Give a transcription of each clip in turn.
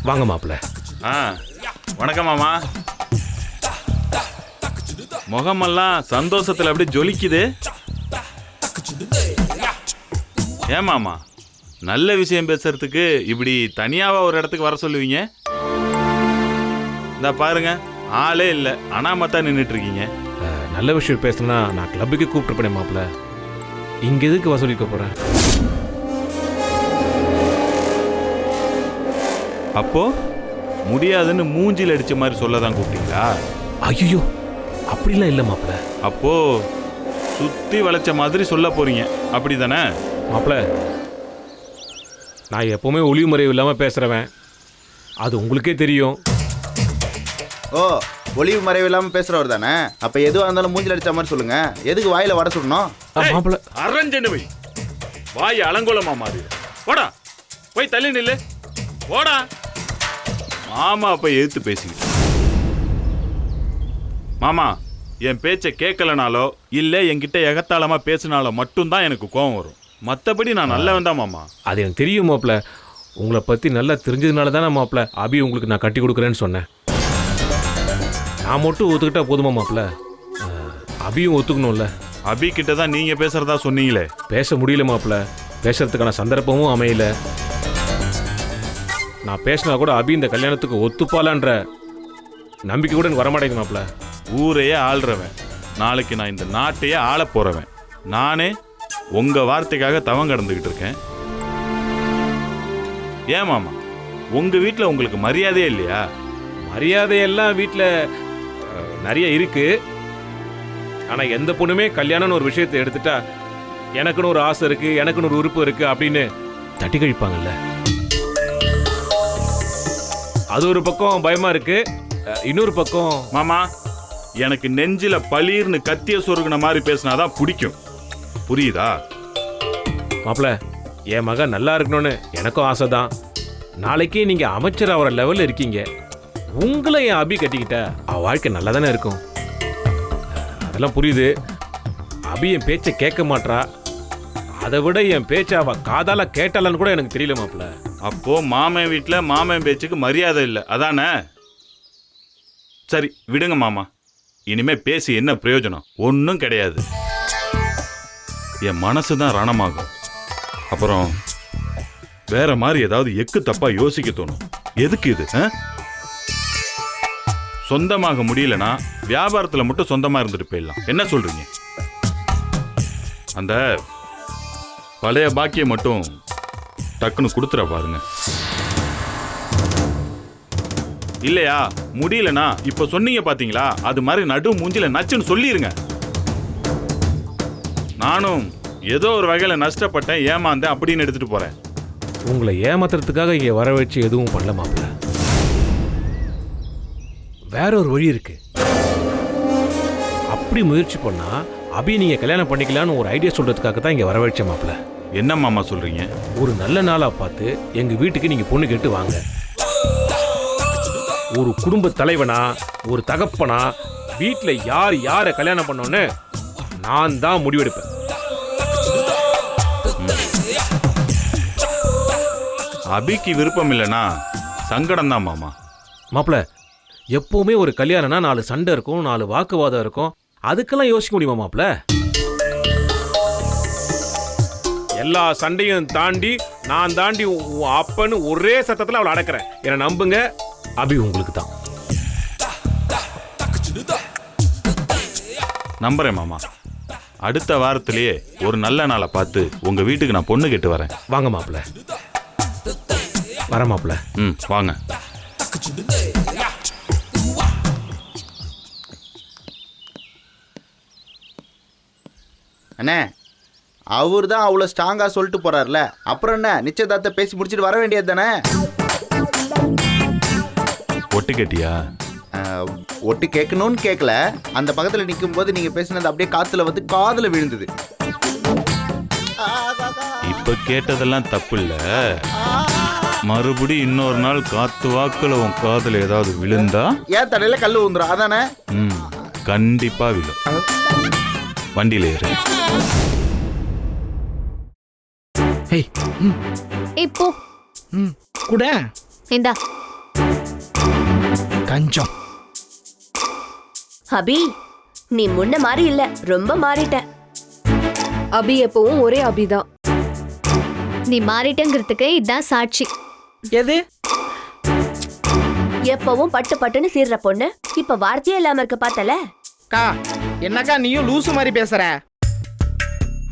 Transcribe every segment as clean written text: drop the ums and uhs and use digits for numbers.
வாங்க மாப்பிள்ள. வணக்கம் மாமா. முகமெல்லாம் சந்தோஷத்துல அப்படி ஜொலிக்குது. ஏன் மாமா, நல்ல விஷயம் பேசுறதுக்கு இப்படி தனியாவா ஒரு இடத்துக்கு வர சொல்லுவீங்க? இந்த பாருங்க, ஆளே இல்லை, அனாமத்தா நின்றுட்டு இருக்கீங்க. நல்ல விஷயம் பேசணும்னா நான் கிளப்புக்கு கூப்பிட்டு மாப்பிள்ள. இங்க எதுக்கு வசூலிக்க போறேன்? அப்போ முடியாதுன்னு மூஞ்சில் அடிச்ச மாதிரி சொல்லதான் கூப்பிட்டீங்களா? ஐயோ, அப்படிலாம் இல்லை மாப்பிள்ள. அப்போ சுத்தி வளைச்ச மாதிரி சொல்ல போறீங்க, அப்படிதானே? மாப்பிள்ள, நான் எப்பவுமே ஒளிவு மறைவு இல்லாம பேசுறவன், அது உங்களுக்கே தெரியும். ஓ, ஒளிவு மறைவு இல்லாம பேசுறவர் தானே? அப்ப எதுவா இருந்தாலும் மூஞ்சில் அடிச்ச மாதிரி சொல்லுங்க. எதுக்கு வாயில வட சுடணும்? மாப்பிள்ள, அரஞ்சனு வை, வாய் அலங்கோலமா மாறி. போடா, போய் தள்ளி நில்லு. போடா. மாமா அப்ப எதிர்த்து பேசிக்கிட்டு. மாமா, என் பேச்சை கேட்கலனாலோ இல்லை என்கிட்ட எகத்தாளமா பேசினாலோ மட்டும்தான் எனக்கு கோபம் வரும். மற்றபடி நான் நல்லவன் தான் மாமா. அது எனக்கு தெரியும் மாப்பிள்ள. உங்களை பற்றி நல்லா தெரிஞ்சதுனால தானே மாப்பிள்ள அபி உங்களுக்கு நான் கட்டி கொடுக்குறேன்னு சொன்னேன். நான் மட்டும் ஒத்துக்கிட்டா போதுமா மாப்பிள்ள? அபியும் ஒத்துக்கணும்ல. அபி கிட்ட தான் நீங்க பேசுறதா சொன்னீங்களே. பேச முடியல மாப்பிள்ள, பேசுறதுக்கான சந்தர்ப்பமும் அமையல. நான் பேசினா கூட அபி இந்த கல்யாணத்துக்கு ஒத்துப்பாலான்ற நம்பிக்கை கூட எனக்கு வரமாட்டேங்குது மாப்பிள்ள. ஊரையே ஆள்றவன், நாளைக்கு நான் இந்த நாட்டையே ஆள போறவன். நானே உங்க வார்த்தைக்காக தவம் கடந்துகிட்டு இருக்கேன். ஏன் மாமா, உங்க வீட்டில் உங்களுக்கு மரியாதையே இல்லையா? மரியாதையெல்லாம் வீட்டில் நிறைய இருக்கு. ஆனால் எந்த பொண்ணுமே கல்யாணம்னு ஒரு விஷயத்தை எடுத்துட்டா எனக்குன்னு ஒரு ஆசை இருக்கு, எனக்குன்னு ஒரு உறுப்பு இருக்கு அப்படின்னு தட்டி கழிப்பாங்கல்ல. அது ஒரு பக்கம் பயமா இருக்கு. இன்னொரு பக்கம் மாமா, எனக்கு நெஞ்சில பளீர்னு கத்திய சொருகுன மாதிரி பேசினாதான் பிடிக்கும். புரியுதா? மாப்பிள்ள, என் மகன் நல்லா இருக்கணும்னு எனக்கும் ஆசை தான். நாளைக்கே நீங்க அமைச்சர் ஆகிற லெவலில் இருக்கீங்க. உங்களை என் அபி கட்டிக்கிட்ட அவ வாழ்க்கை நல்லா தானே இருக்கும். அதெல்லாம் புரியுது. அபி என் பேச்சை கேட்க மாட்டா. அதை விட என் பேச்சை அவ காதால கேட்டாலன்னு கூட எனக்கு தெரியல மாப்பிள்ள. அப்போ மாமன் வீட்டில் மாமன் பேச்சுக்கு மரியாதை இல்லை, அதானே? சரி விடுங்க மாமா, இனிமே பேசி என்ன பிரயோஜனம்? ஒன்றும் கிடையாது. என் மனசு தான் ரணமாகும். அப்புறம் வேற மாதிரி ஏதாவது எக்கு தப்பா யோசிக்க தோணும். எதுக்கு இது? சொந்தமாக முடியலனா வியாபாரத்தில் மட்டும் சொந்தமா இருந்துட்டு போயிடலாம். என்ன சொல்றீங்க? அந்த பழைய பாக்கியை மட்டும் டக்குன்னு கொடுத்துற பாருங்க. இல்லையா முடியலனா இப்ப சொன்னீங்க பாத்தீங்களா, அது மாதிரி நடு மூஞ்சில நச்சுன்னு சொல்லிருங்க. நானும் ஏதோ ஒரு வகையில நஷ்டப்பட்டேன், ஏமாந்தேன் அப்படின்னு எடுத்துட்டு போறேன். உங்களை ஏமாத்துறதுக்காக இங்க வர வச்சு எதுவும் பண்ணல மாப்பிள்ள. வேற ஒரு வழி இருக்கு. அப்படி முயற்சி பண்ணா அபி நீங்க கல்யாணம் பண்ணிக்கலான்னு ஒரு ஐடியா சொல்றதுக்காக தான் இங்க வர வச்ச மாப்பிள்ள. என்ன மாமா சொல்றீங்க? ஒரு நல்ல நாளா பார்த்து எங்க வீட்டுக்கு நீங்க பொண்ணு கேட்டு வாங்க. ஒரு குடும்ப தலைவனா, ஒரு தகப்பனா, வீட்டுல யார் யாரை கல்யாணம் பண்ணோன்னு நான் தான் முடிவெடுப்பேன். அபிக்கு விருப்பம் இல்லைன்னா சங்கடம் தான் மாமா. மாப்பிள்ள, எப்பவுமே ஒரு கல்யாணம்னா 4 சண்டை இருக்கும், 4 வாக்குவாதம் இருக்கும். அதுக்கெல்லாம் யோசிக்க முடியுமா மாப்பிள்ள? எல்லா சண்டையும் தாண்டி நான் தாண்டி அப்பன்னு ஒரே சத்தத்தில் அவளை அடக்கிறேன். என்னை நம்புங்க, அபி உங்களுக்கு தான். நம்புறேன் மாமா. அடுத்த வாரத்திலேயே ஒரு நல்ல நாளை பார்த்து உங்க வீட்டுக்கு நான் பொண்ணு கேட்டு வரேன். வாங்க மாப்பிள்ள. வர மாப்பிள்ள. வாங்க. அண்ணே, அவர் தான் அவ்வளோ ஸ்ட்ராங்காக சொல்லிட்டு போறாருல, அப்புறம் என்ன, நிச்சயதார்த்தத்தை பேசி முடிச்சுட்டு வர வேண்டியது தானே? ஒட்டு கேட்டியா? ஒட்டு கேட்கணும்னு கேட்கல. அந்த பக்கத்தில் நிற்கும் போது நீங்க பேசினது அப்படியே காத்துல வந்து காதுல விழுந்தது. இப்ப கேட்டதெல்லாம் தப்பு இல்ல. மறுபடி இன்னொரு நாள் காத்து வாக்குல உன் காதுல ஏதாவது விழுந்தா ஏன் தலையில கல்லு ஊந்துரும், அதானே? கண்டிப்பா விழும். வண்டியில ஏறு. இப்போ கூட இந்தா கஞ்சம். அபி நீ முன்ன மாதிரி இல்ல, ரொம்ப மாறிட்ட. அபி எப்பவும் ஒரே அபிதான். நீ மாறிட்டங்கிறதுக்கு இதான் சாட்சி. எது? எப்பவும் பட்டு பட்டுன்னு சீர்ற பொண்ணு இப்ப வார்த்தையே இல்லாம இருக்க பார்த்தல. கா என்னக்கா நீயும் லூசு மாதிரி பேசுற?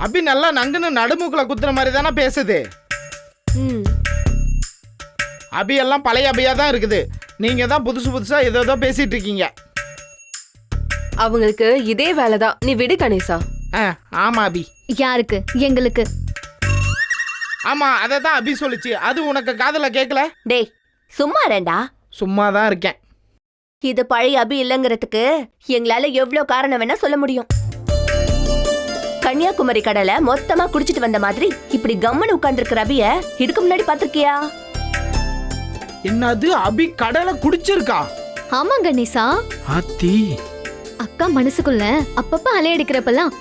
அபி நல்லா நங்குன்னு நடுமுக்குல குத்துற மாதிரி தானே பேசுது. அபி எல்லாம் பழைய அபியா தான் இருக்குது. நீங்க தான் புதுசு புதுசா ஏதோ பேசிட்டு இருக்கீங்க. அவங்களுக்கு இதே வேலைதான். நீ விடு கணேசா. ஆமா அபி. யாருக்கு? எங்களுக்கு. ஆமா அதை தான் அபி சொல்லுச்சு. அது உனக்கு காதுல கேட்கல? டேய் சும்மா ரெண்டா. சும்மா தான் இருக்கேன். இது பழைய அபி இல்லங்கிறதுக்கு எங்களால எவ்வளவு காரணம் வேணா சொல்ல முடியும். கன்னியாகுமரி கடலை மொத்தமா குடிச்சிட்டு வந்த மாதிரி இப்படி கம்மனு உட்கார்ந்து இருக்கிற அபிய இதுக்கு முன்னாடி பாத்திருக்கியா? என்னது அபி கடலை குடிச்சிருக்கா? ஆமா கணேசா. ஆத்தி அக்கா மனசுக்குள்ள அப்பப்ப அலையடிக்கிறப்பெல்லாம்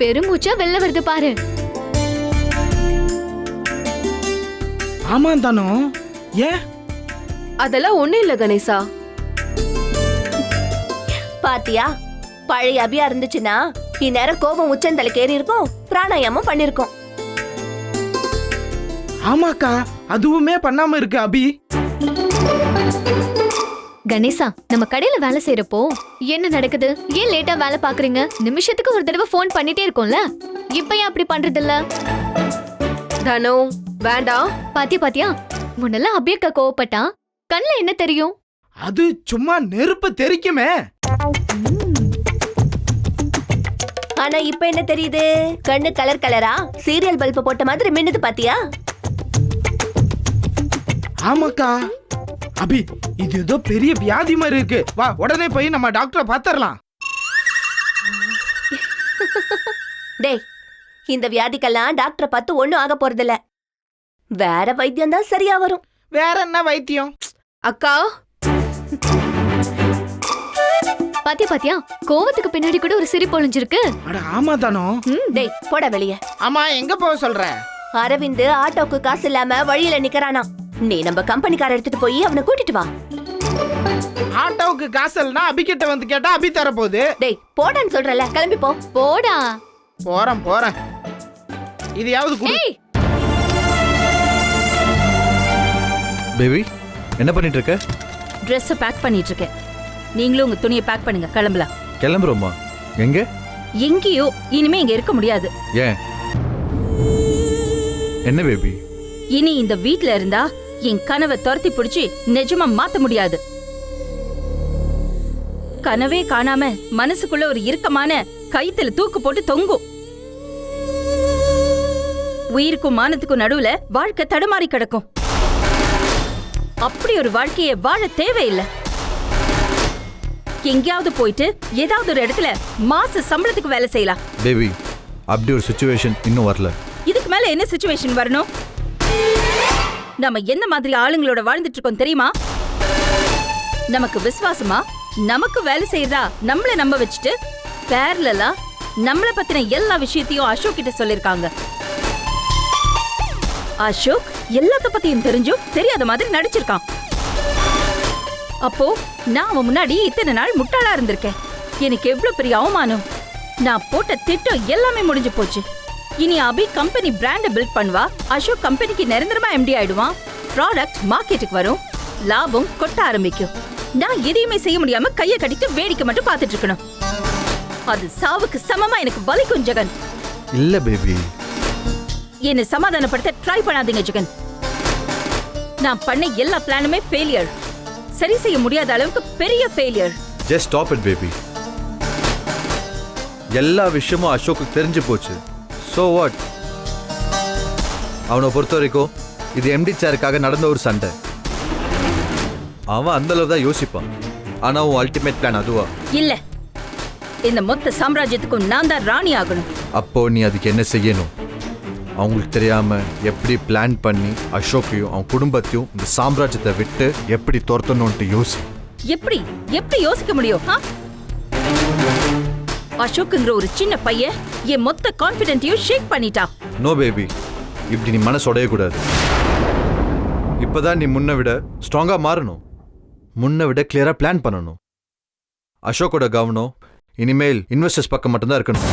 பெருமூச்சா வெளில வருது பாரு. ஆமா தானோ? ஏன்? அதெல்லாம் ஒண்ணும் இல்ல கணேசா. பாத்தியா, பழைய அபியா இருந்துச்சுன்னா இந்நேரம் கோபம் உச்சந்தலைக்கு ஏறி இருக்கும், பிராணாயாமம் பண்ணிருக்கோம். ஆமாக்கா அதுவுமே பண்ணாம இருக்கு அபி. கணேசா, நம்ம கடையில வேலை செய்யறப்போ என்ன நடக்குது, ஏன் லேட்டா வேலை பாக்குறீங்க, நிமிஷத்துக்கு ஒரு தடவை போன் பண்ணிட்டே இருக்கோம்ல, இப்ப ஏன் அப்படி பண்றது இல்ல? தனோ வேண்டாம். பாத்தியா முன்னெல்லாம் அபியக்கா கோவப்பட்டா கண்ணுல என்ன தெரியும்? அது சும்மா நெருப்பு தெரிக்குமே. ஆனா இப்ப என்ன தெரியுது? கண்ணு கலர் கலரா சீரியல் பல்ப போட்ட மாதிரி மின்னுது பாத்தியா? ஆமாக்கா. அபி இது ஏதோ பெரிய வியாதி மாதிரி இருக்கு. வா உடனே போய் நம்ம டாக்டரை பாத்தரலாம். டேய் இந்த வியாதிக்கெல்லாம் டாக்டரை பார்த்து ஒண்ணும் ஆக போறதில்ல. வேற வைத்தியம் தான் சரியா வரும். வேற என்ன வைத்தியம்? அக்கா பாத்தியா கோவத்துக்கு பின்னாடி கூட ஒரு சிரிப்பு ஒளிஞ்சிருக்கு. அட ஆமா தானோ? டேய் போட வெளிய. ஆமா எங்க போக சொல்ற? அரவிந்த் ஆட்டோக்கு காசு இல்லாம வழியில நிக்கறானா. நீ நம்ம கம்பெனிக்கார எடுத்துட்டு போய் அவனை கூட்டிட்டு வா. ஆட்டோவுக்கு காசு இல்லனா அபி கிட்ட வந்து கேட்டா அபி தர போகுது. டேய் போடான்னு சொல்றல, கிளம்பி போ. போடா. போறேன். இதையாவது குடு. பேபி என்ன பண்ணிட்டு இருக்க? ட்ரெஸ் பேக் பண்ணிட்டு இருக்கேன். நீங்களும் உங்க துணியை பேக் பண்ணுங்க, கிளம்பலாம். கிளம்புறோமா? எங்க? எங்கேயோ, இனிமே இங்க இருக்க முடியாது. ஏன்? என்ன பேபி? இனி இந்த வீட்ல இருந்தா என் கனவை துரத்தி பிடிச்சி நிஜமா மாத்த முடியாது. கனவே காணாம மனசுக்குள்ள ஒரு இறுக்கமான கைத்துல தூக்கு போட்டு தொங்கும். உயிருக்கும் மானத்துக்கும் நடுவுல வாழ்க்கை தடுமாறி கிடக்கும். அப்படி ஒரு வாழ்க்கையை வாழ தேவையில்லை. எங்கேயாவது போயிட்டு ஏதாவது ஒரு இடத்துல மாச சம்பளத்துக்கு வேலை செய்யலாம். பேபி அப்படி ஒரு சிச்சுவேஷன் இன்னும் வரல. இதுக்கு மேல என்ன சிச்சுவேஷன் வரணும்? நம்ம என்ன மாதிரி ஆளுங்களோட வாழ்ந்துட்டு இருக்கோம் தெரியுமா? நமக்கு விசுவாசமா நமக்கு வேலை செய்யறதா நம்மள நம்ப வச்சுட்டு பேரலா நம்மள பத்தின எல்லா விஷயத்தையும் அசோக் கிட்ட சொல்லிருக்காங்க. அசோக் எல்லாத்த பத்தியும் தெரிஞ்சும் தெரியாத மாதிரி நடிச்சிருக்கான். அப்போ நான் அவன் முன்னாடி இத்தனை நாள் முட்டாளா இருந்திருக்கேன். எனக்கு எவ்வளவு பெரிய அவமானம். நான் போட்ட திட்டம் எல்லாமே முடிஞ்சு போச்சு. இனி அபி கம்பெனி பிராண்ட பில்ட் பண்ணுவா. அசோக் கம்பெனிக்கு நிரந்தரமா எம்டி ஆயிடுவான். ப்ராடக்ட் மார்க்கெட்டுக்கு வரும். லாபம் கொட்ட ஆரம்பிக்கும். நான் எதையுமே செய்ய முடியாம கையை கட்டிட்டு வேடிக்கை மட்டும் பார்த்துட்டு இருக்கணும். அது சாவுக்கு சமமா எனக்கு வலிக்கும் ஜெகன். இல்ல பேபி. என்னை சமாதானப்படுத்த ட்ரை பண்ணாதீங்க ஜெகன். நான் பண்ண எல்லா பிளானுமே ஃபெயிலியர். சரி செய்ய முடியாத அளவுக்கு பெரிய failure. Just stop it baby. எல்லா விஷயமும் அசோக்கு தெரிஞ்சு போச்சு. So what? அவனை பொறுத்த வரைக்கும் இது எம்டி சேருக்காக நடந்த ஒரு சண்டை. அவன் அந்த அளவு தான் யோசிப்பான். ஆனா உன் அல்டிமேட் பிளான் அதுவா? இல்ல, இந்த மொத்த சாம்ராஜ்யத்துக்கும் நான் தான் ராணி ஆகணும். அப்போ நீ அதுக்கு என்ன செய்யணும்? அவங்களுக்கு தெரியாம எப்படி பிளான் பண்ணி அசோக்கையும் அவன் குடும்பத்தையும் இந்த சாம்ராஜ்யத்தை விட்டு எப்படி துரத்தணும்னு யோசி. எப்படி எப்படி யோசிக்க முடியும்? அசோக்குங்கிற ஒரு சின்ன பையன் என் மொத்த கான்ஃபிடென்ட்டையும் ஷேக் பண்ணிட்டான். நோ பேபி, இப்படி நீ மனசு உடையக்கூடாது. இப்பதான் நீ முன்ன விட ஸ்ட்ராங்கா மாறணும். முன்ன விட கிளியரா பிளான் பண்ணணும். அசோக்கோட கவனம் இனிமேல் இன்வெஸ்டர்ஸ் பக்கம் மட்டும்தான் இருக்கணும்.